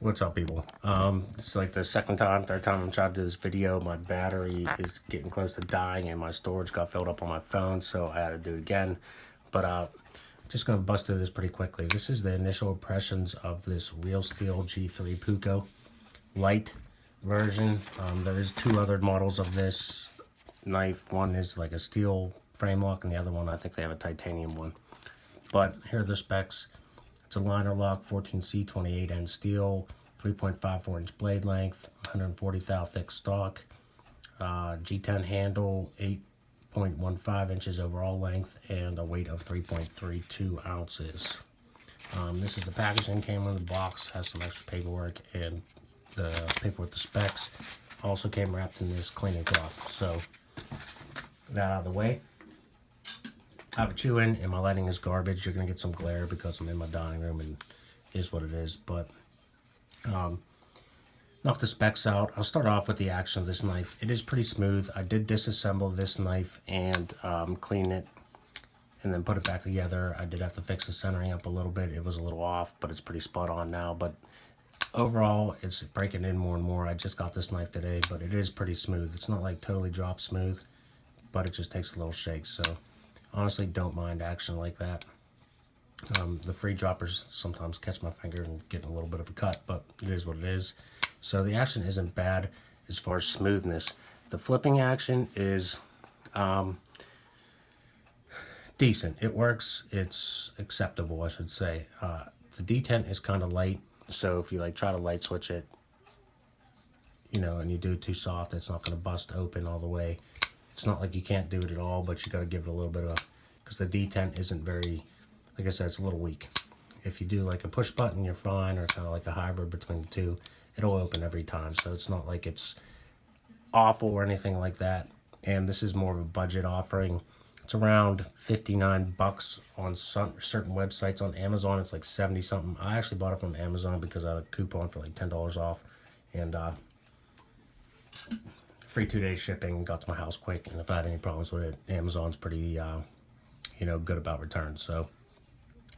What's up, people? It's like the third time I'm trying to do this video. My battery is getting close to dying and my storage got filled up on my phone, so I had to do it again. But just gonna bust through this pretty quickly. This is the initial impressions of this Real Steel G3 Puukko light version. There is two other models of this knife. One is like a steel frame lock, and the other one I think they have a titanium one. But here are the specs. It's a liner lock, 14C 28N steel, 3.54 inch blade length, 140 thou thick stock, G10 handle, 8.15 inches overall length, and a weight of 3.32 ounces. This is the packaging, came in the box, has some extra paperwork, and the paper with the specs also came wrapped in this cleaning cloth. So, that out of the way. I have a chew-in and my lighting is garbage. You're going to get some glare because I'm in my dining room and it is what it is. But knock the specs out. I'll start off with the action of this knife. It is pretty smooth. I did disassemble this knife and clean it and then put it back together. I did have to fix the centering up a little bit. It was a little off, but it's pretty spot on now. But overall, it's breaking in more and more. I just got this knife today, but it is pretty smooth. It's not like totally drop smooth, but it just takes a little shake. So honestly, don't mind action like that. The free droppers sometimes catch my finger and get a little bit of a cut, but it is what it is. So the action isn't bad as far as smoothness. The flipping action is decent. It works. It's acceptable, I should say. The detent is kind of light, so if you like try to light switch it, you know, and you do it too soft, it's not going to bust open all the way. It's not like you can't do it at all, but you got to give it a little bit of, because the detent isn't very, like I said, it's a little weak. If you do like a push button, you're fine, or kind of like a hybrid between the two, it'll open every time. So it's not like it's awful or anything like that. And this is more of a budget offering. It's around 59 bucks on certain websites. On Amazon, it's like 70 something. I actually bought it from Amazon because I had a coupon for like $10 off. And free 2-day shipping, got to my house quick, and if I had any problems with it, Amazon's pretty, you know, good about returns. So,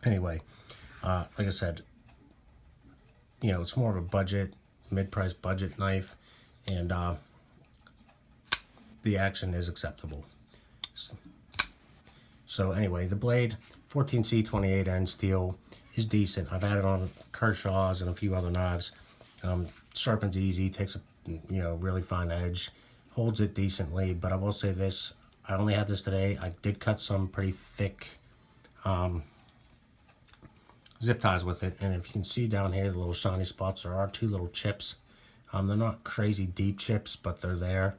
anyway, like I said, you know, it's more of a budget, mid-price budget knife, and the action is acceptable. So anyway, the blade, 14C 28N steel, is decent. I've had it on Kershaw's and a few other knives. Sharpens easy, takes a, you know, really fine edge. Holds it decently, but I will say this, I only had this today. I did cut some pretty thick zip ties with it, and if you can see down here, the little shiny spots, there are two little chips. They're not crazy deep chips, but they're there,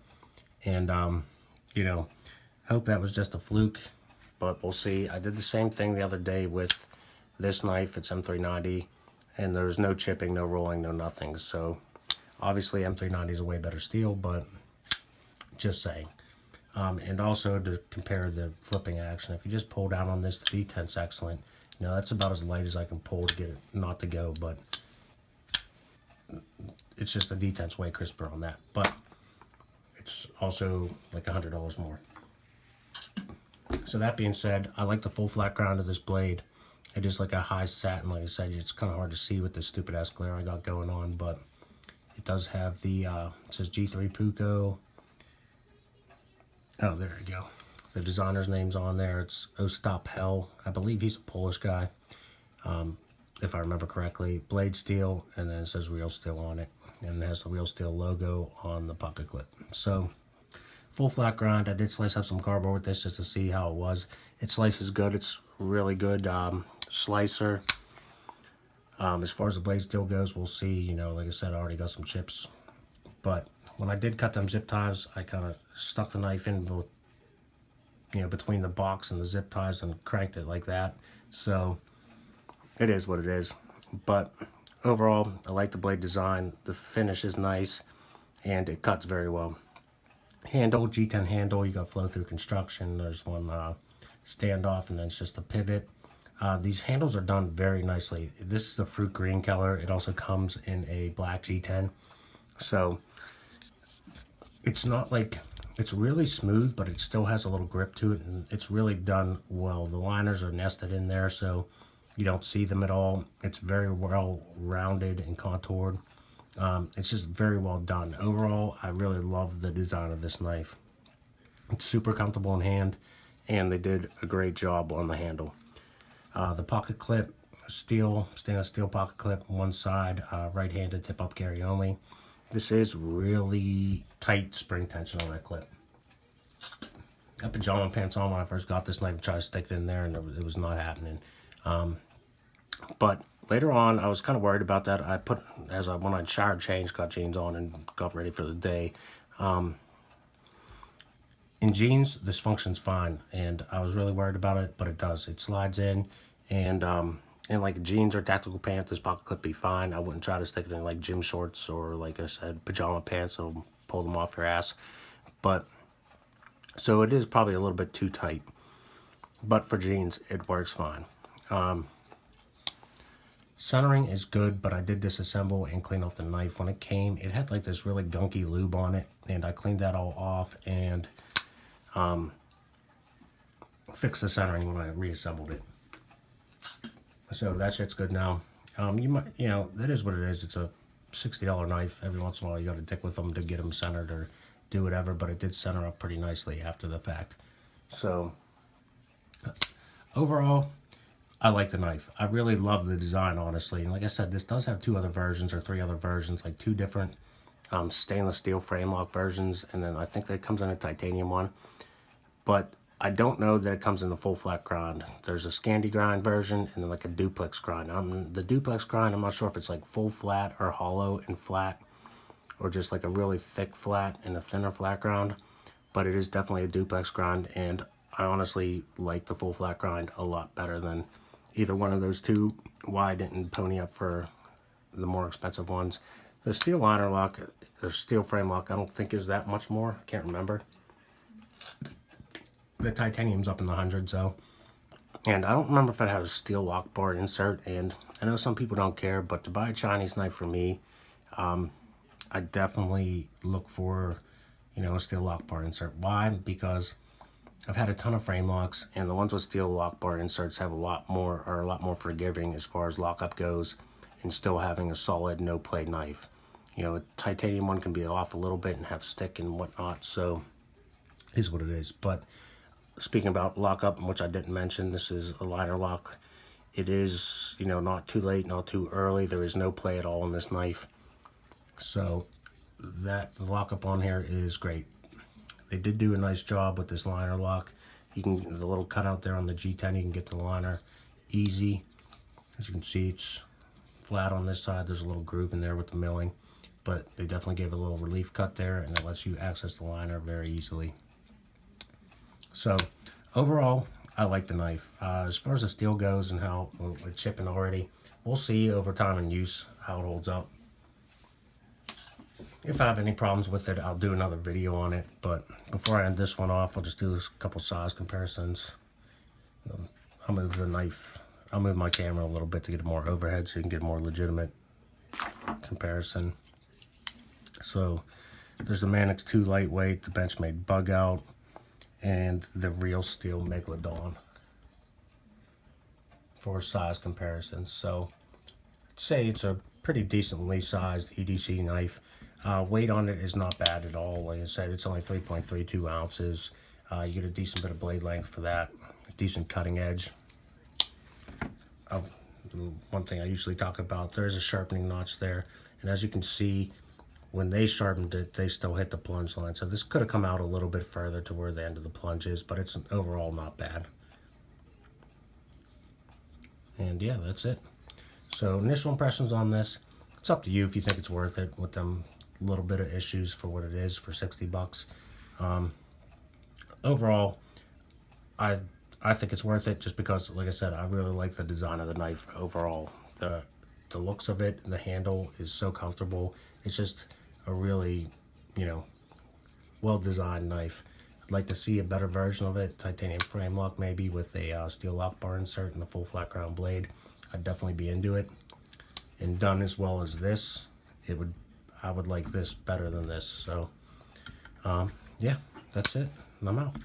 and you know, hope that was just a fluke, but we'll see. I did the same thing the other day with this knife. It's M390, and there's no chipping, no rolling, no nothing. So obviously M390 is a way better steel, but just saying. And also to compare the flipping action, if you just pull down on this, the detent's excellent. You know, that's about as light as I can pull to get it not to go, but it's just the detent's way crisper on that. But it's also like $100 more. So that being said, I like the full flat ground of this blade. It is like a high satin, like I said, it's kind of hard to see with this stupid ass glare I got going on, but it does have the, it says G3 Puukko. Oh, there you go. The designer's name's on there. It's Ostap Hell. I believe he's a Polish guy, if I remember correctly. Blade steel, and then it says Real Steel on it. And it has the Real Steel logo on the pocket clip. So, full flat grind. I did slice up some cardboard with this just to see how it was. It slices good. It's really good slicer. As far as the blade steel goes, we'll see. You know, like I said, I already got some chips. But when I did cut them zip ties, I kind of stuck the knife in both, you know, between the box and the zip ties and cranked it like that. So it is what it is. But overall, I like the blade design. The finish is nice and it cuts very well. Handle, G10 handle, you got flow through construction. There's one standoff, and then it's just a pivot. These handles are done very nicely. This is the fruit green color. It also comes in a black G10. So it's not like, it's really smooth, but it still has a little grip to it, and it's really done well. The liners are nested in there, so You don't see them at all. It's very well rounded and contoured. It's just very well done. Overall, I really love the design of this knife. It's super comfortable in hand, and they did a great job on the handle. The pocket clip, stainless steel pocket clip, one side, right-handed tip up carry only. This is really tight spring tension on that clip. I had pajama pants on when I first got this knife and tried to stick it in there, and it was not happening. But later on, I was kind of worried about that. When I showered, changed, got jeans on, and got ready for the day. In jeans, this functions fine, and I was really worried about it, but it does. It slides in, and in like jeans or tactical pants, this pocket clip be fine. I wouldn't try to stick it in like gym shorts or, like I said, pajama pants, so pull them off your ass. But so it is probably a little bit too tight, but for jeans, it works fine. Centering is good, but I did disassemble and clean off the knife. When it came, it had like this really gunky lube on it, and I cleaned that all off and fixed the centering when I reassembled it. So that shit's good now. That is what it is. It's a $60 knife. Every once in a while, you got to dick with them to get them centered or do whatever, but it did center up pretty nicely after the fact. So overall, I like the knife. I really love the design, honestly. And like I said, this does have 2 other versions or 3 other versions, like 2 different stainless steel frame lock versions, and then I think that it comes in a titanium one. But I don't know that it comes in the full flat grind. There's a Scandi grind version and then like a duplex grind. The duplex grind, I'm not sure if it's like full flat or hollow and flat, or just like a really thick flat and a thinner flat grind. But it is definitely a duplex grind, and I honestly like the full flat grind a lot better than either one of those 2. Why I didn't pony up for the more expensive ones. The steel liner lock, or steel frame lock, I don't think is that much more. I can't remember. The titanium's up in the hundreds, though. And I don't remember if it had a steel lock bar insert. And I know some people don't care, but to buy a Chinese knife for me, I definitely look for, a steel lock bar insert. Why? Because I've had a ton of frame locks, and the ones with steel lock bar inserts have a lot more forgiving as far as lockup goes, and still having a solid no play knife. A titanium one can be off a little bit and have stick and whatnot, so it is what it is. But speaking about lockup, which I didn't mention, this is a liner lock. It is, not too late, not too early. There is no play at all in this knife. So the lockup on here is great. They did do a nice job with this liner lock. The little cutout there on the G10, you can get the liner easy. As you can see, it's flat on this side. There's a little groove in there with the milling, but they definitely gave a little relief cut there, and it lets you access the liner very easily. So overall, I like the knife. As far as the steel goes and how it's chipping already, we'll see over time in use how it holds up. If I have any problems with it, I'll do another video on it. But before I end this one off, I'll just do a couple size comparisons. I'll move my camera a little bit to get more overhead so you can get a more legitimate comparison. So there's the Manix 2 lightweight, the Benchmade bug out, and the Real Steel Megalodon for size comparisons. So I'd say it's a pretty decently sized EDC knife. Weight on it is not bad at all. Like I said, it's only 3.32 ounces. You get a decent bit of blade length for that, a decent cutting edge. One thing I usually talk about, there's a sharpening notch there, and as you can see, when they sharpened it, they still hit the plunge line. So this could have come out a little bit further to where the end of the plunge is, but it's overall not bad. And yeah, that's it. So initial impressions on this, it's up to you if you think it's worth it with them little bit of issues for what it is for 60 bucks. Overall, I think it's worth it just because, like I said, I really like the design of the knife overall. The looks of it, the handle is so comfortable. It's just a really, well-designed knife. I'd like to see a better version of it, titanium frame lock maybe with a steel lock bar insert and a full flat ground blade. I'd definitely be into it. And done as well as this, I would like this better than this. So, yeah, that's it. And I'm out.